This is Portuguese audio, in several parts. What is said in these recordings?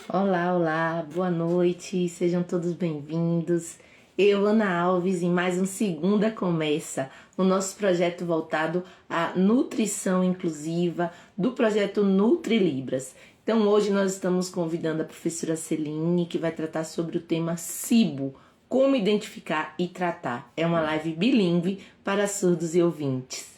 Olá, olá, boa noite, sejam todos bem-vindos. Eu, Ana Alves, em mais um Segunda Começa, o nosso projeto voltado à nutrição inclusiva do projeto Nutri Libras. Então, hoje nós estamos convidando a professora Celine, que vai tratar sobre o tema SIBO, como identificar e tratar. É uma live bilíngue para surdos e ouvintes.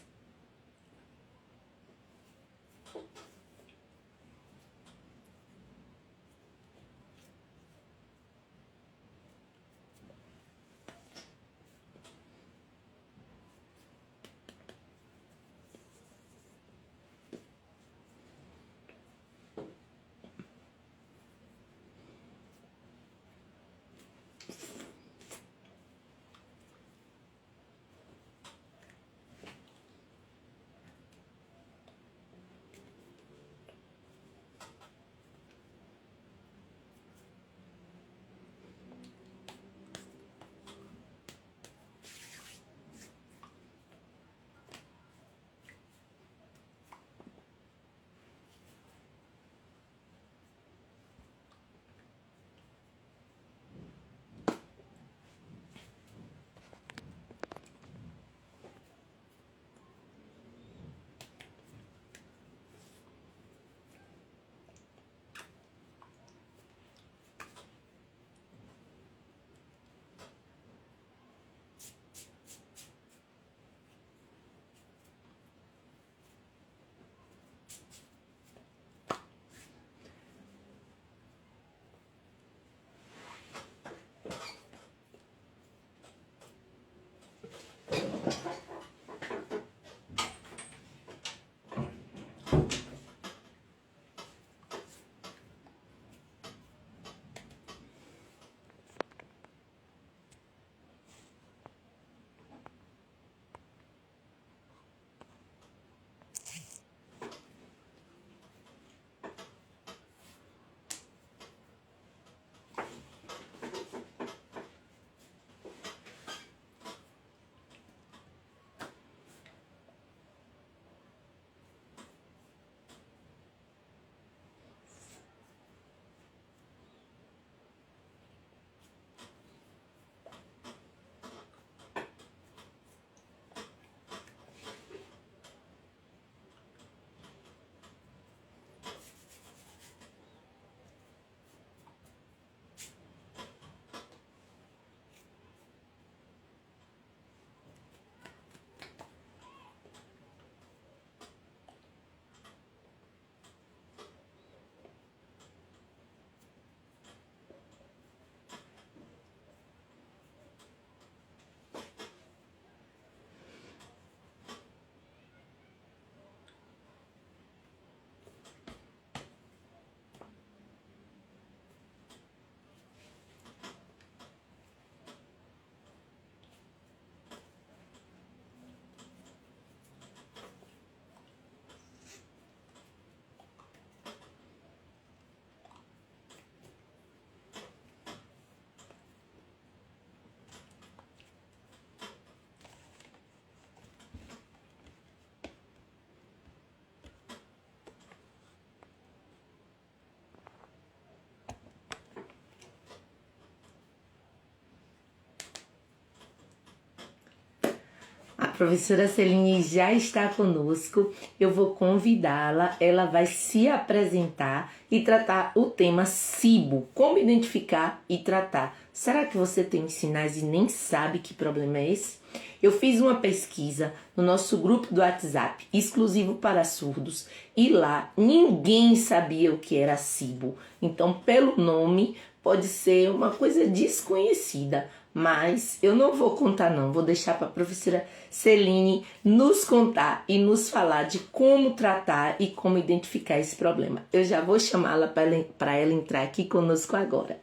A professora Celine já está conosco. Eu vou convidá-la. Ela vai se apresentar e tratar o tema SIBO, como identificar e tratar. Será que você tem os sinais e nem sabe que problema é esse? Eu fiz uma pesquisa no nosso grupo do WhatsApp, exclusivo para surdos, e lá ninguém sabia o que era SIBO. Então, pelo nome, pode ser uma coisa desconhecida, mas eu não vou contar não, vou deixar para a professora Celine nos contar e nos falar de como tratar e como identificar esse problema. Eu já vou chamá-la para ela entrar aqui conosco agora.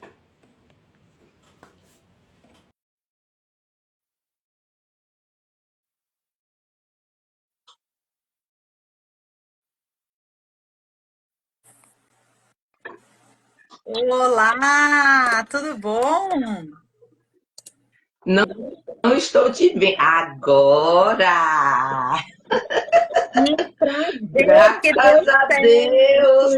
Olá, tudo bom? Não, não estou te vendo. Agora! Que prazer que Graças deu a certo! Deus!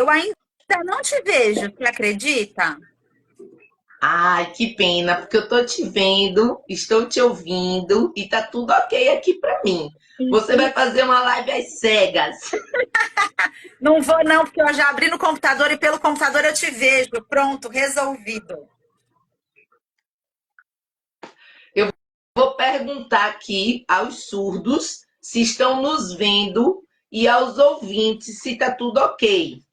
Eu ainda não te vejo, você acredita? Ai, que pena, porque eu tô te vendo, estou te ouvindo e tá tudo ok aqui pra mim. Você vai fazer uma live às cegas. Não vou não, porque eu já abri no computador e pelo computador eu te vejo. Pronto, resolvido. Eu vou perguntar aqui aos surdos se estão nos vendo e aos ouvintes se tá tudo ok.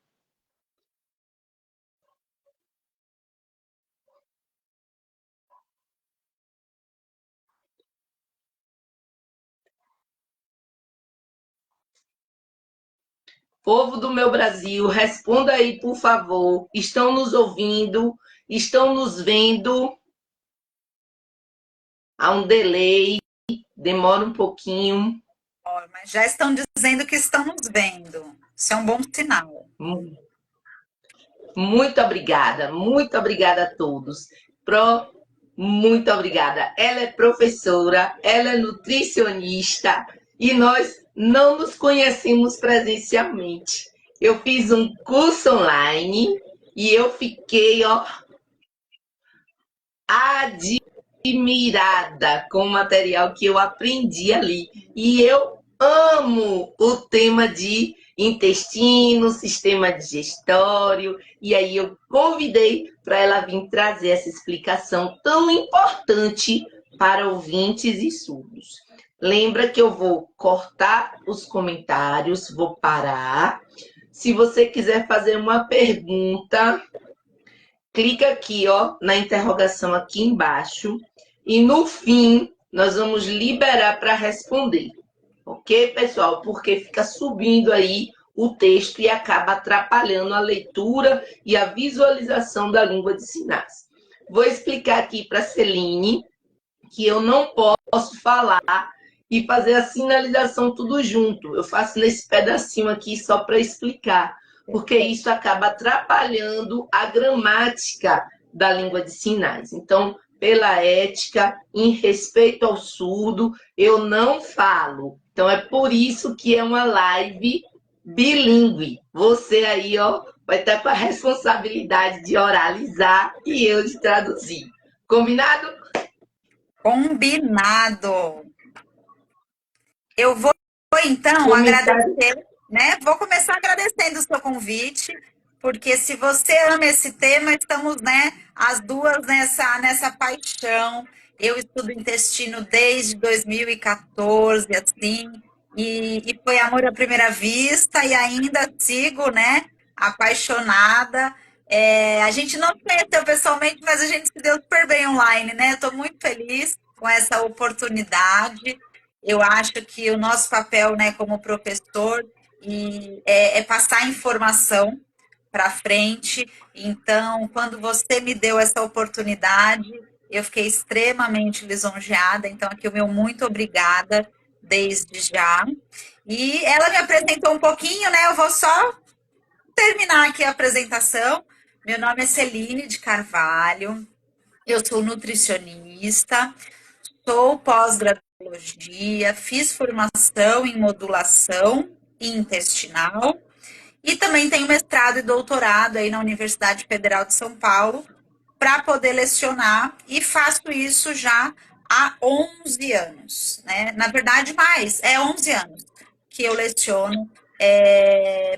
Povo do meu Brasil, responda aí, por favor. Estão nos ouvindo? Estão nos vendo? Há um delay, demora um pouquinho. Ó, mas já estão dizendo que estão nos vendo. Isso é um bom sinal. Muito obrigada a todos. Pro, muito obrigada. Ela é professora, ela é nutricionista e nós não nos conhecemos presencialmente. Eu fiz um curso online e eu fiquei, ó, admirada com o material que eu aprendi ali. E eu amo o tema de intestino, sistema digestório, e aí eu convidei para ela vir trazer essa explicação tão importante para ouvintes e surdos. Lembra que eu vou cortar os comentários, vou parar. Se você quiser fazer uma pergunta, clica aqui, ó, na interrogação aqui embaixo e no fim nós vamos liberar para responder. Ok, pessoal? Porque fica subindo aí o texto e acaba atrapalhando a leitura e a visualização da língua de sinais. Vou explicar aqui para a Celine que eu não posso falar e fazer a sinalização tudo junto. Eu faço nesse pedacinho aqui só para explicar, porque isso acaba atrapalhando a gramática da língua de sinais. Então, pela ética, em respeito ao surdo, eu não falo. Então, é por isso que é uma live bilíngue. Você aí, ó, vai estar com a responsabilidade de oralizar e eu de traduzir. Combinado? Combinado. Eu vou então Comentário. agradecer, né? Vou começar agradecendo o seu convite, porque se você ama esse tema, estamos, né, as duas nessa paixão. Eu estudo intestino desde 2014, assim, e foi amor à primeira vista, e ainda sigo, né, apaixonada. A gente não se conheceu pessoalmente, mas a gente se deu super bem online, né? Estou muito feliz com essa oportunidade. Eu acho que o nosso papel, né, como professor, é passar informação para frente. Então, quando você me deu essa oportunidade, eu fiquei extremamente lisonjeada. Então, aqui o meu muito obrigada desde já. E ela me apresentou um pouquinho, né? Eu vou só terminar aqui a apresentação. Meu nome é Celine de Carvalho, eu sou nutricionista, sou pós-graduologia, fiz formação em modulação intestinal e também tenho mestrado e doutorado aí na Universidade Federal de São Paulo para poder lecionar e faço isso já há 11 anos, né? Na verdade, mais, 11 anos que eu leciono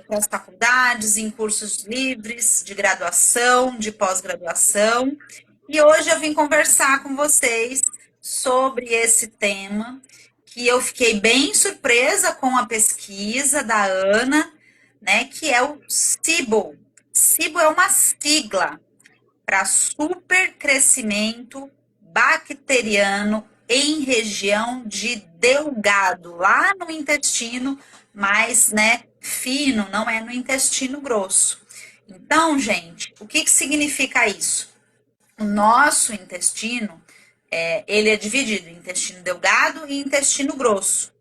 para as faculdades, em cursos livres de graduação, de pós-graduação. E hoje eu vim conversar com vocês sobre esse tema, que eu fiquei bem surpresa com a pesquisa da Ana, né, que é o SIBO. SIBO é uma sigla para supercrescimento bacteriano em região de delgado, lá no intestino mais, né, fino, não é no intestino grosso. Então, gente, o que significa isso? O nosso intestino, ele é dividido em intestino delgado e intestino grosso.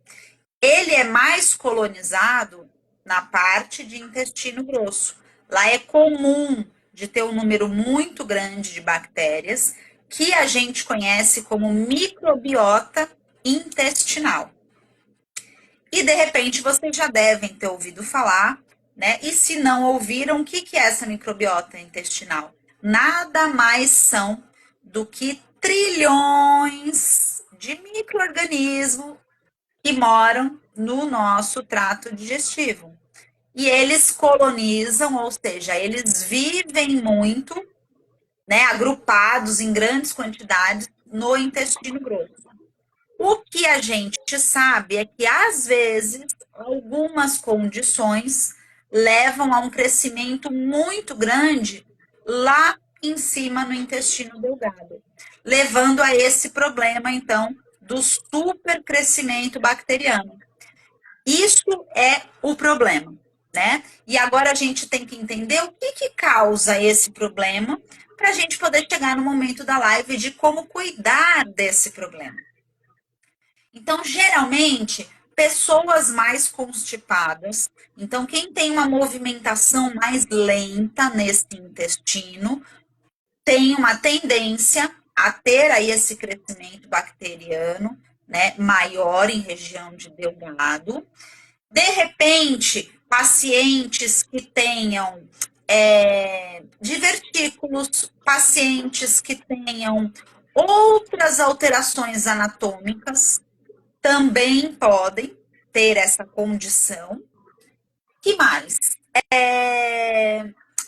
Ele é mais colonizado na parte de intestino grosso. Lá é comum de ter um número muito grande de bactérias que a gente conhece como microbiota intestinal. E de repente vocês já devem ter ouvido falar, né? E se não ouviram, o que é essa microbiota intestinal? Nada mais são do que trilhões de micro-organismos que moram no nosso trato digestivo. E eles colonizam, ou seja, eles vivem muito, né, agrupados em grandes quantidades no intestino grosso. O que a gente sabe é que, às vezes, algumas condições levam a um crescimento muito grande lá em cima no intestino delgado, levando a esse problema, então, do supercrescimento bacteriano. Isso é o problema, né? E agora a gente tem que entender o que causa esse problema para a gente poder chegar no momento da live de como cuidar desse problema. Então, geralmente, pessoas mais constipadas, então quem tem uma movimentação mais lenta nesse intestino, tem uma tendência a ter aí esse crescimento bacteriano, né, maior em região de delgado. De repente, pacientes que tenham divertículos, pacientes que tenham outras alterações anatômicas, também podem ter essa condição. Que mais?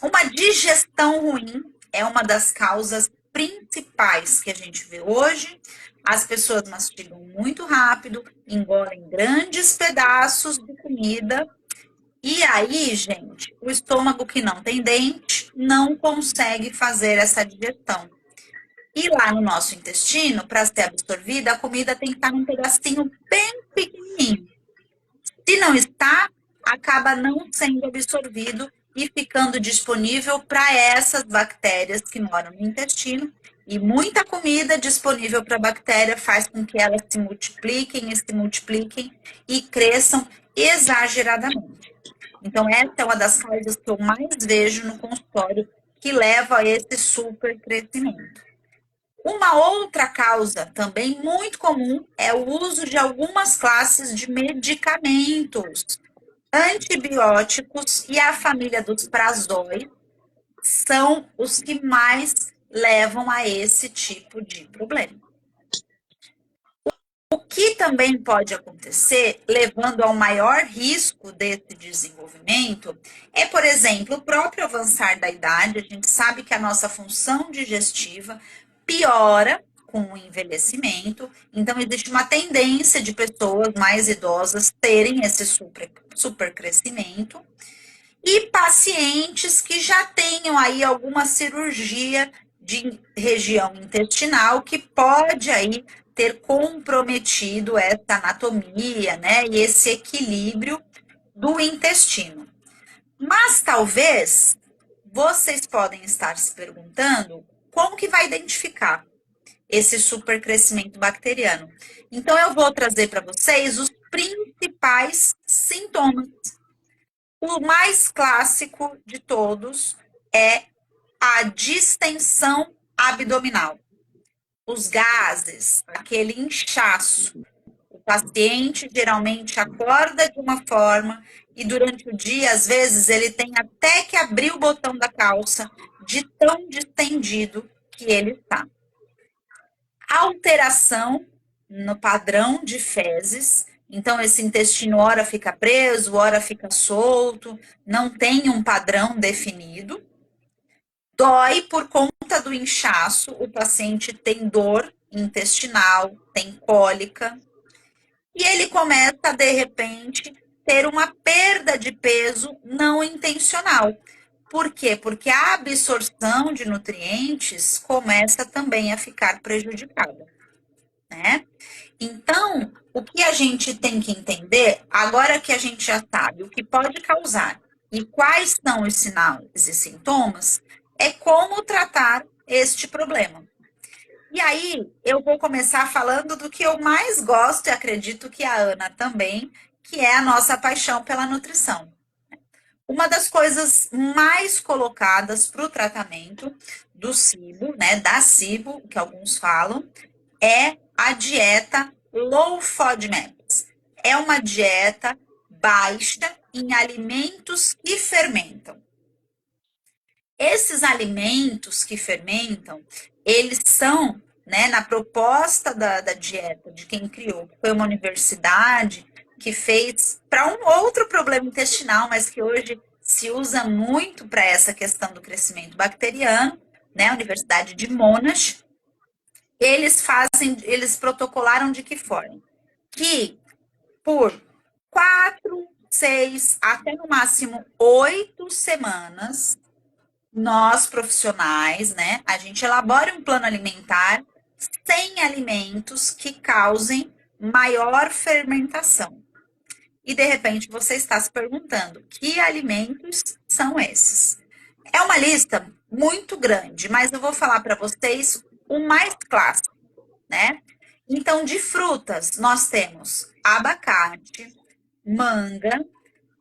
Uma digestão ruim é uma das causas principais que a gente vê hoje. As pessoas mastigam muito rápido, engolem grandes pedaços de comida. E aí, gente, o estômago que não tem dente não consegue fazer essa digestão. E lá no nosso intestino, para ser absorvida, a comida tem que estar num pedacinho bem pequenininho. Se não está, acaba não sendo absorvido e ficando disponível para essas bactérias que moram no intestino. E muita comida disponível para a bactéria faz com que elas se multipliquem e cresçam exageradamente. Então, essa é uma das causas que eu mais vejo no consultório que leva a esse super crescimento. Uma outra causa também muito comum é o uso de algumas classes de medicamentos. Antibióticos e a família dos prazóis são os que mais levam a esse tipo de problema. O que também pode acontecer, levando ao maior risco desse desenvolvimento, é, por exemplo, o próprio avançar da idade. A gente sabe que a nossa função digestiva piora com o envelhecimento, então existe uma tendência de pessoas mais idosas terem esse super crescimento, e pacientes que já tenham aí alguma cirurgia de região intestinal que pode aí ter comprometido essa anatomia, né, e esse equilíbrio do intestino. Mas talvez vocês podem estar se perguntando como que vai identificar esse supercrescimento bacteriano. Então eu vou trazer para vocês os principais sintomas. O mais clássico de todos é a distensão abdominal. Os gases, aquele inchaço. O paciente geralmente acorda de uma forma e durante o dia, às vezes, ele tem até que abrir o botão da calça de tão distendido que ele está. Alteração no padrão de fezes. Então, esse intestino ora fica preso, ora fica solto, não tem um padrão definido. Dói por conta do inchaço, o paciente tem dor intestinal, tem cólica, e ele começa, de repente, ter uma perda de peso não intencional. Por quê? Porque a absorção de nutrientes começa também a ficar prejudicada, né? Então, o que a gente tem que entender, agora que a gente já sabe o que pode causar e quais são os sinais e sintomas, é como tratar este problema. E aí, eu vou começar falando do que eu mais gosto, e acredito que a Ana também, que é a nossa paixão pela nutrição. Uma das coisas mais colocadas para o tratamento do SIBO, né, da SIBO, que alguns falam, é a dieta Low FODMAPs. É uma dieta baixa em alimentos que fermentam. Esses alimentos que fermentam, eles são, né, na proposta da dieta de quem criou, foi uma universidade que fez para um outro problema intestinal, mas que hoje se usa muito para essa questão do crescimento bacteriano, né, a Universidade de Monash. Eles protocolaram de que forma? Que por 4, 6, até no máximo 8 semanas, nós profissionais, né, a gente elabora um plano alimentar sem alimentos que causem maior fermentação. E de repente você está se perguntando, que alimentos são esses? É uma lista muito grande, mas eu vou falar para vocês o mais clássico, né? Então, de frutas, nós temos abacate, manga,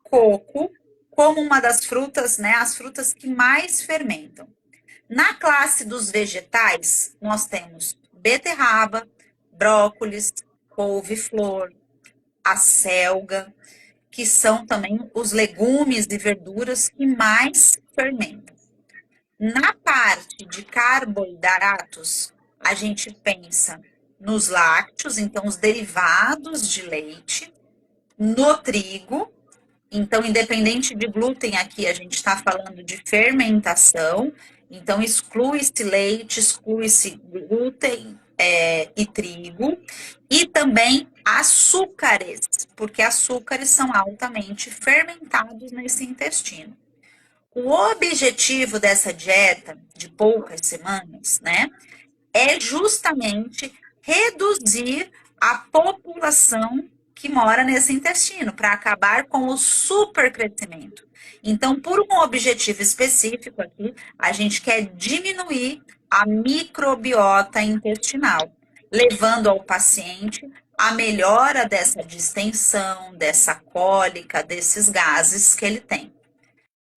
coco, como uma das frutas, né? As frutas que mais fermentam. Na classe dos vegetais, nós temos beterraba, brócolis, couve-flor, acelga, que são também os legumes e verduras que mais fermentam. Na parte de carboidratos, a gente pensa nos lácteos, então os derivados de leite, no trigo, então independente de glúten aqui, a gente está falando de fermentação, então exclui-se leite, exclui-se glúten e trigo, e também açúcares, porque açúcares são altamente fermentados nesse intestino. O objetivo dessa dieta de poucas semanas, né, é justamente reduzir a população que mora nesse intestino, para acabar com o supercrescimento. Então, por um objetivo específico aqui, a gente quer diminuir a microbiota intestinal, levando ao paciente a melhora dessa distensão, dessa cólica, desses gases que ele tem.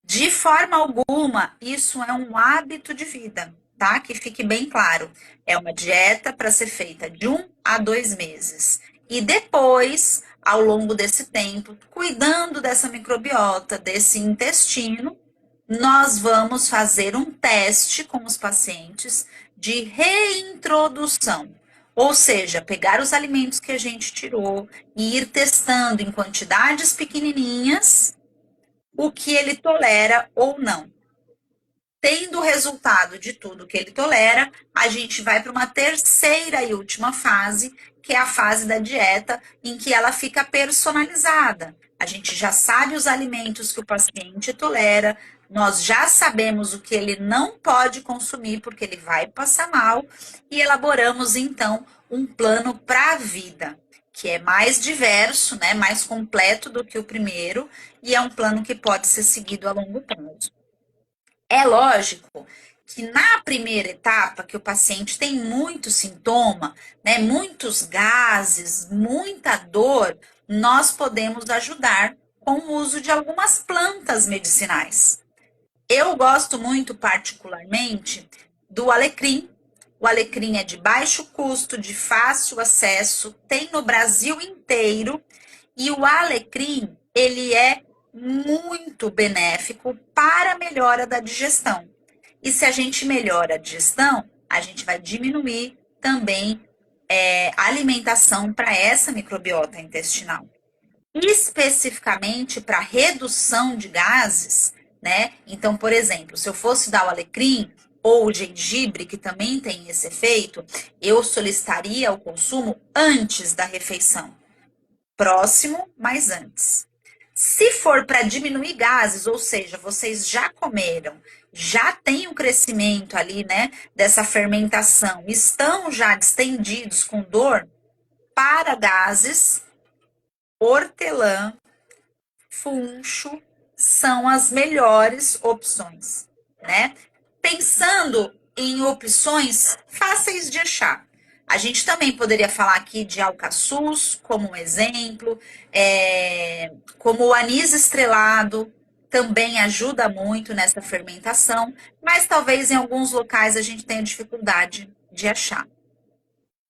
De forma alguma, isso é um hábito de vida, tá? Que fique bem claro. É uma dieta para ser feita de 1 a 2 meses. E depois, ao longo desse tempo, cuidando dessa microbiota, desse intestino, nós vamos fazer um teste com os pacientes de reintrodução. Ou seja, pegar os alimentos que a gente tirou e ir testando em quantidades pequenininhas o que ele tolera ou não. Tendo o resultado de tudo que ele tolera, a gente vai para uma terceira e última fase, que é a fase da dieta, em que ela fica personalizada. A gente já sabe os alimentos que o paciente tolera, nós já sabemos o que ele não pode consumir, porque ele vai passar mal, e elaboramos, então, um plano para a vida, que é mais diverso, né, mais completo do que o primeiro, e é um plano que pode ser seguido a longo prazo. É lógico que na primeira etapa, que o paciente tem muito sintoma, né, muitos gases, muita dor, nós podemos ajudar com o uso de algumas plantas medicinais. Eu gosto muito, particularmente, do alecrim. O alecrim é de baixo custo, de fácil acesso, tem no Brasil inteiro, e o alecrim, ele é muito benéfico para a melhora da digestão. E se a gente melhora a digestão, a gente vai diminuir também a alimentação para essa microbiota intestinal. Especificamente para redução de gases, né? Então, por exemplo, se eu fosse dar o alecrim ou o gengibre, que também tem esse efeito, eu solicitaria o consumo antes da refeição. Próximo, mas antes. Se for para diminuir gases, ou seja, vocês já comeram, já tem o crescimento ali, né, dessa fermentação, estão já distendidos com dor, para gases, hortelã, funcho são as melhores opções, né? Pensando em opções fáceis de achar. A gente também poderia falar aqui de alcaçuz, como um exemplo, como o anis estrelado, também ajuda muito nessa fermentação, mas talvez em alguns locais a gente tenha dificuldade de achar.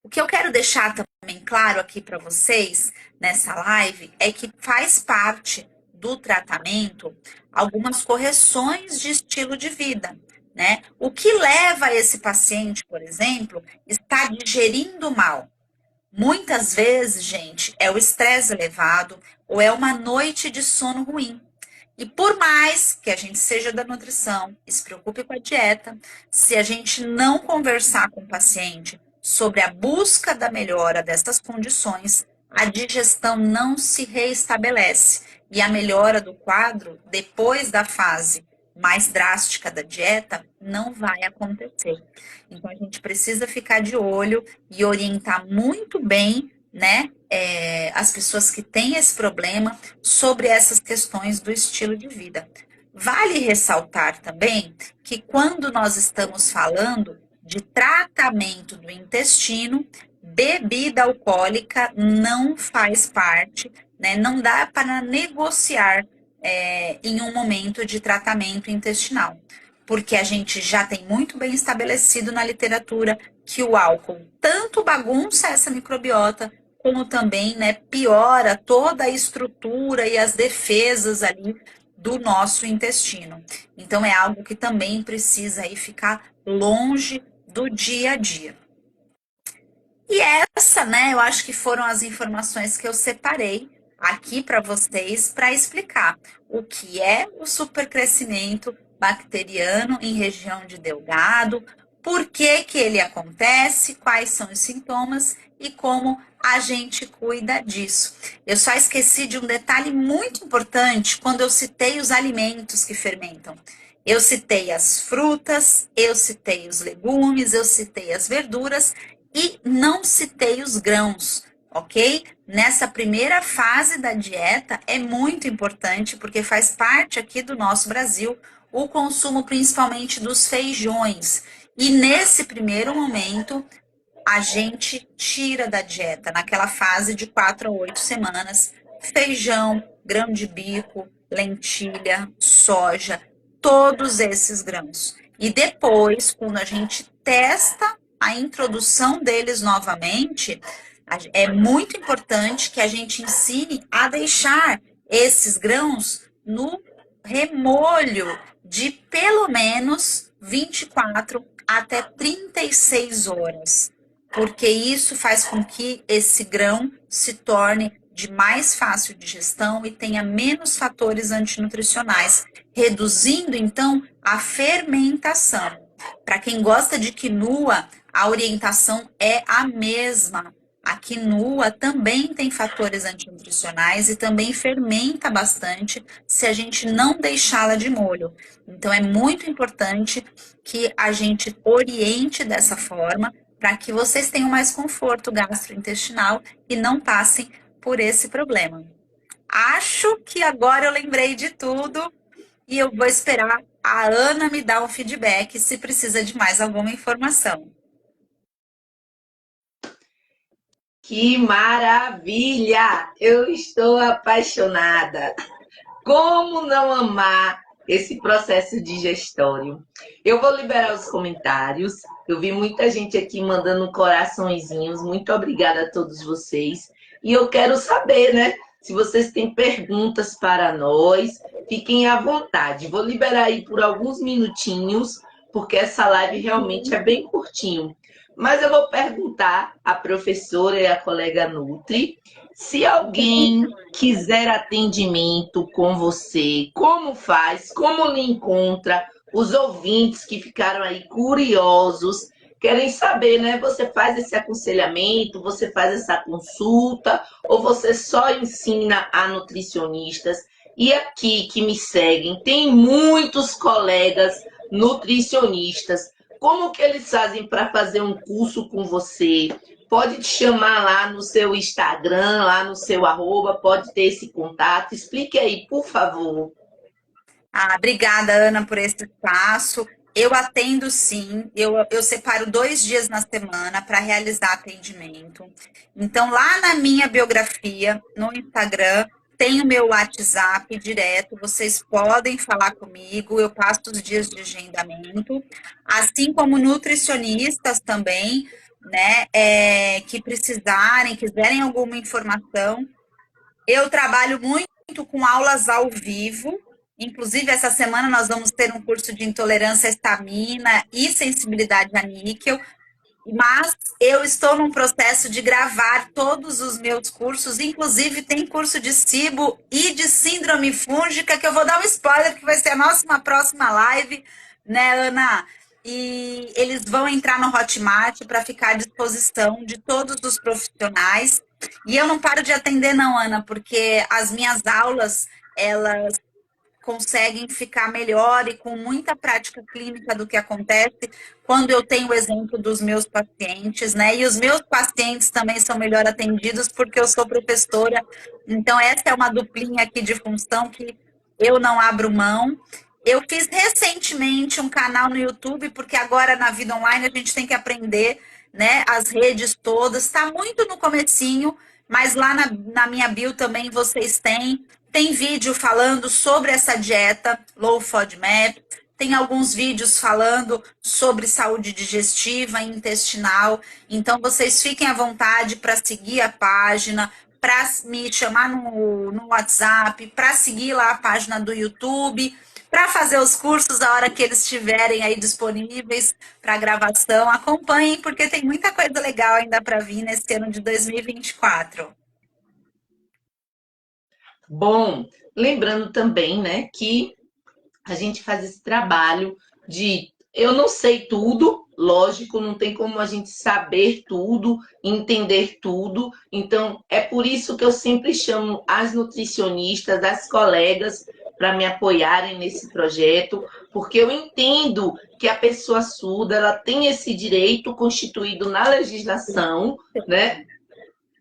O que eu quero deixar também claro aqui para vocês nessa live é que faz parte do tratamento algumas correções de estilo de vida, né? O que leva esse paciente, por exemplo, está digerindo mal. Muitas vezes, gente, é o estresse elevado ou é uma noite de sono ruim. E por mais que a gente seja da nutrição e se preocupe com a dieta, se a gente não conversar com o paciente sobre a busca da melhora dessas condições, a digestão não se reestabelece. E a melhora do quadro, depois da fase mais drástica da dieta, não vai acontecer. Então, a gente precisa ficar de olho e orientar muito bem, né, as pessoas que têm esse problema sobre essas questões do estilo de vida. Vale ressaltar também que quando nós estamos falando de tratamento do intestino, bebida alcoólica não faz parte, né? Não dá para negociar em um momento de tratamento intestinal, porque a gente já tem muito bem estabelecido na literatura que o álcool tanto bagunça essa microbiota, como também, né, piora toda a estrutura e as defesas ali do nosso intestino. Então é algo que também precisa aí ficar longe do dia a dia. E essa, né, eu acho que foram as informações que eu separei aqui para vocês para explicar o que é o supercrescimento bacteriano em região de Delgado, por que que ele acontece, quais são os sintomas e como a gente cuida disso. Eu só esqueci de um detalhe muito importante quando eu citei os alimentos que fermentam. Eu citei as frutas, eu citei os legumes, eu citei as verduras e não citei os grãos, ok? Nessa primeira fase da dieta é muito importante porque faz parte aqui do nosso Brasil o consumo principalmente dos feijões. E nesse primeiro momento a gente tira da dieta, naquela fase de 4 a 8 semanas, feijão, grão de bico, lentilha, soja, todos esses grãos. E depois, quando a gente testa a introdução deles novamente, é muito importante que a gente ensine a deixar esses grãos no remolho de pelo menos 24 até 36 horas, porque isso faz com que esse grão se torne de mais fácil digestão e tenha menos fatores antinutricionais, reduzindo então a fermentação. Para quem gosta de quinoa, a orientação é a mesma. A quinoa também tem fatores antinutricionais e também fermenta bastante se a gente não deixá-la de molho. Então é muito importante que a gente oriente dessa forma para que vocês tenham mais conforto gastrointestinal e não passem por esse problema. Acho que agora eu lembrei de tudo e eu vou esperar a Ana me dar um feedback se precisa de mais alguma informação. Que maravilha! Eu estou apaixonada. Como não amar esse processo digestório? Eu vou liberar os comentários. Eu vi muita gente aqui mandando coraçõezinhos. Muito obrigada a todos vocês. E eu quero saber, né? Se vocês têm perguntas para nós, fiquem à vontade. Vou liberar aí por alguns minutinhos, porque essa live realmente é bem curtinho. Mas eu vou perguntar à professora e à colega Nutri se alguém quiser atendimento com você, como faz, como lhe encontra, os ouvintes que ficaram aí curiosos, querem saber, né? Você faz esse aconselhamento, você faz essa consulta, ou você só ensina a nutricionistas? E aqui que me seguem, tem muitos colegas nutricionistas. Como que eles fazem para fazer um curso com você? Pode te chamar lá no seu Instagram, lá no seu arroba, pode ter esse contato. Explique aí, por favor. Obrigada, Ana, por esse espaço. Eu atendo sim, eu separo 2 dias na semana para realizar atendimento. Então, lá na minha biografia, no Instagram, tem o meu WhatsApp direto, vocês podem falar comigo, eu passo os dias de agendamento, assim como nutricionistas também, né, que precisarem, quiserem alguma informação. Eu trabalho muito muito com aulas ao vivo. Inclusive, essa semana nós vamos ter um curso de intolerância à histamina e sensibilidade a níquel. Mas eu estou num processo de gravar todos os meus cursos, inclusive tem curso de SIBO e de síndrome fúngica, que eu vou dar um spoiler, que vai ser a nossa uma próxima live, né, Ana? E eles vão entrar no Hotmart para ficar à disposição de todos os profissionais. E eu não paro de atender, não, Ana, porque as minhas aulas, elas conseguem ficar melhor e com muita prática clínica do que acontece quando eu tenho o exemplo dos meus pacientes, né? E os meus pacientes também são melhor atendidos porque eu sou professora. Então, essa é uma duplinha aqui de função que eu não abro mão. Eu fiz recentemente um canal no YouTube, porque agora na vida online a gente tem que aprender, né? As redes todas. Está muito no comecinho, mas lá na minha bio também vocês têm. Tem vídeo falando sobre essa dieta Low FODMAP, tem alguns vídeos falando sobre saúde digestiva e intestinal. Então, vocês fiquem à vontade para seguir a página, para me chamar no WhatsApp, para seguir lá a página do YouTube, para fazer os cursos a hora que eles estiverem aí disponíveis para gravação. Acompanhem, porque tem muita coisa legal ainda para vir nesse ano de 2024. Bom, lembrando também, né, que a gente faz esse trabalho de eu não sei tudo, lógico, não tem como a gente saber tudo, entender tudo. Então, é por isso que eu sempre chamo as nutricionistas, as colegas, para me apoiarem nesse projeto, porque eu entendo que a pessoa surda ela tem esse direito constituído na legislação, né?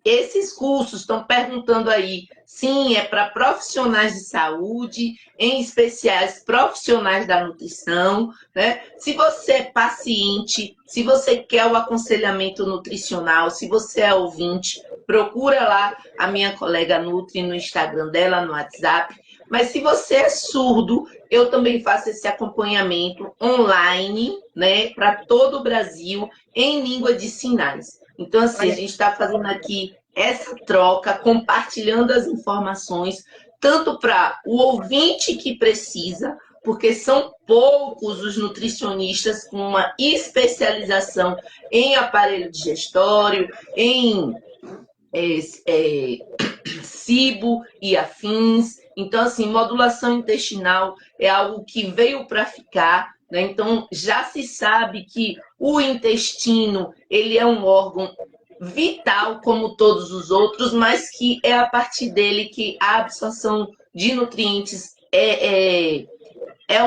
Esses cursos estão perguntando aí, sim, é para profissionais de saúde, em especiais profissionais da nutrição, né? Se você é paciente, se você quer o aconselhamento nutricional, se você é ouvinte, procura lá a minha colega Nutri no Instagram dela, no WhatsApp. Mas se você é surdo, eu também faço esse acompanhamento online, né, para todo o Brasil, em língua de sinais. Então, assim, a gente está fazendo aqui essa troca, compartilhando as informações, tanto para o ouvinte que precisa, porque são poucos os nutricionistas com uma especialização em aparelho digestório, em SIBO e afins. Então, assim, modulação intestinal é algo que veio para ficar, né? Então, já se sabe que o intestino, ele é um órgão vital, como todos os outros, mas que é a partir dele que a absorção de nutrientes é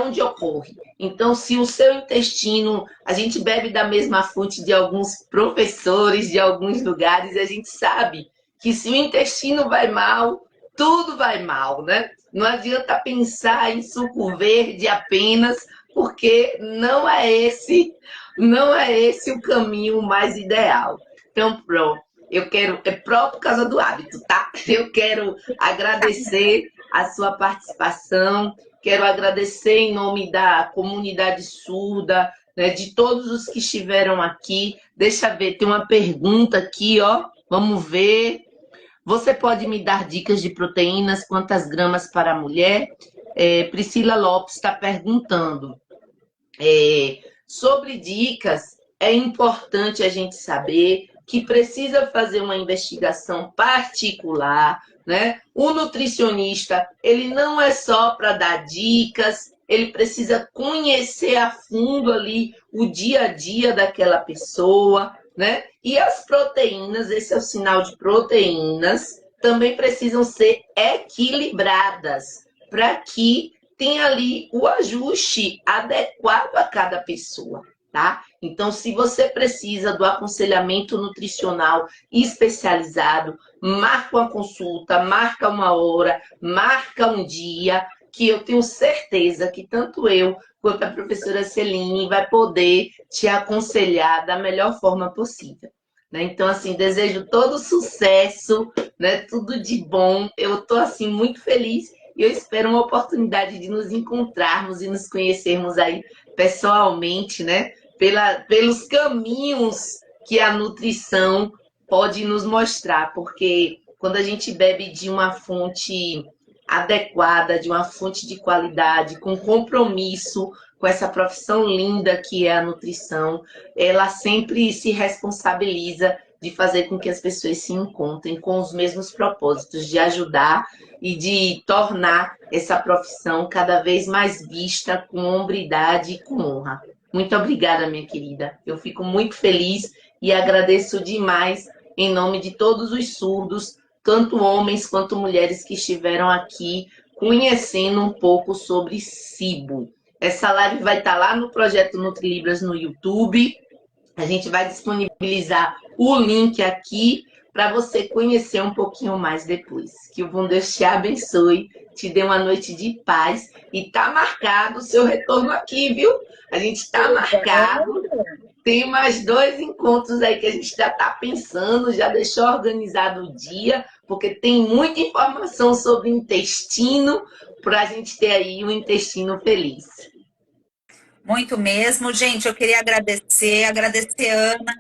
onde ocorre. Então, se o seu intestino, a gente bebe da mesma fonte de alguns professores, de alguns lugares, e a gente sabe que se o intestino vai mal, tudo vai mal, né? Não adianta pensar em suco verde apenas, porque não é esse o caminho mais ideal. Então, pronto, eu quero, é próprio por causa do hábito, tá? Eu quero agradecer a sua participação, quero agradecer em nome da comunidade surda, né, de todos os que estiveram aqui. Deixa eu ver, tem uma pergunta aqui, ó. Vamos ver. Você pode me dar dicas de proteínas, quantas gramas para a mulher? Priscila Lopes está perguntando. Sobre dicas, é importante a gente saber que precisa fazer uma investigação particular, né? O nutricionista, ele não é só para dar dicas, ele precisa conhecer a fundo ali o dia a dia daquela pessoa, né? E as proteínas, esse é o sinal de proteínas, também precisam ser equilibradas para que tenha ali o ajuste adequado a cada pessoa, tá? Então, se você precisa do aconselhamento nutricional especializado, marca uma consulta, marca uma hora, marca um dia, que eu tenho certeza que tanto eu quanto a professora Celine vai poder te aconselhar da melhor forma possível. Né? Então, assim, desejo todo sucesso, né? Tudo de bom. Eu estou, assim, muito feliz e eu espero uma oportunidade de nos encontrarmos e nos conhecermos aí pessoalmente, né? Pelos caminhos que a nutrição pode nos mostrar, porque quando a gente bebe de uma fonte adequada, de uma fonte de qualidade, com compromisso com essa profissão linda que é a nutrição. Ela sempre se responsabiliza de fazer com que as pessoas se encontrem com os mesmos propósitos, de ajudar e de tornar essa profissão cada vez mais vista com hombridade e com honra. Muito obrigada, minha querida. Eu fico muito feliz e agradeço demais em nome de todos os surdos, tanto homens quanto mulheres que estiveram aqui conhecendo um pouco sobre SIBO. Essa live vai estar lá no Projeto NutriLibras no YouTube. A gente vai disponibilizar o link aqui para você conhecer um pouquinho mais depois. Que o bom Deus te abençoe, te dê uma noite de paz e tá marcado o seu retorno aqui, viu? A gente está marcado. Tem mais 2 encontros aí que a gente já está pensando, já deixou organizado o dia, porque tem muita informação sobre intestino para a gente ter aí um intestino feliz. Muito mesmo. Gente, eu queria agradecer, Ana.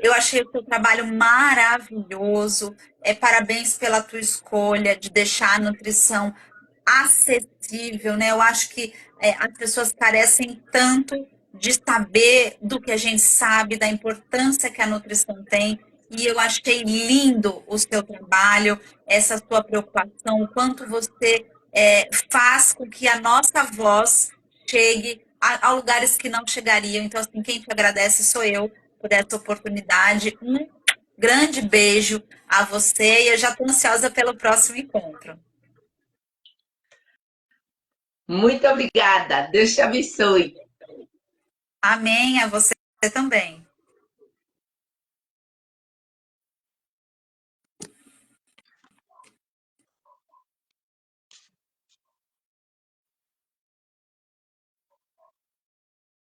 Eu achei o seu trabalho maravilhoso. Parabéns pela tua escolha de deixar a nutrição acessível, né? Eu acho que as pessoas carecem tanto de saber do que a gente sabe, da importância que a nutrição tem. E eu achei lindo o seu trabalho, essa sua preocupação, o quanto você faz com que a nossa voz chegue a lugares que não chegariam. Então, assim, quem te agradece sou eu por essa oportunidade. Um grande beijo a você e eu já estou ansiosa pelo próximo encontro. Muito obrigada. Deus te abençoe. Amém, a você também.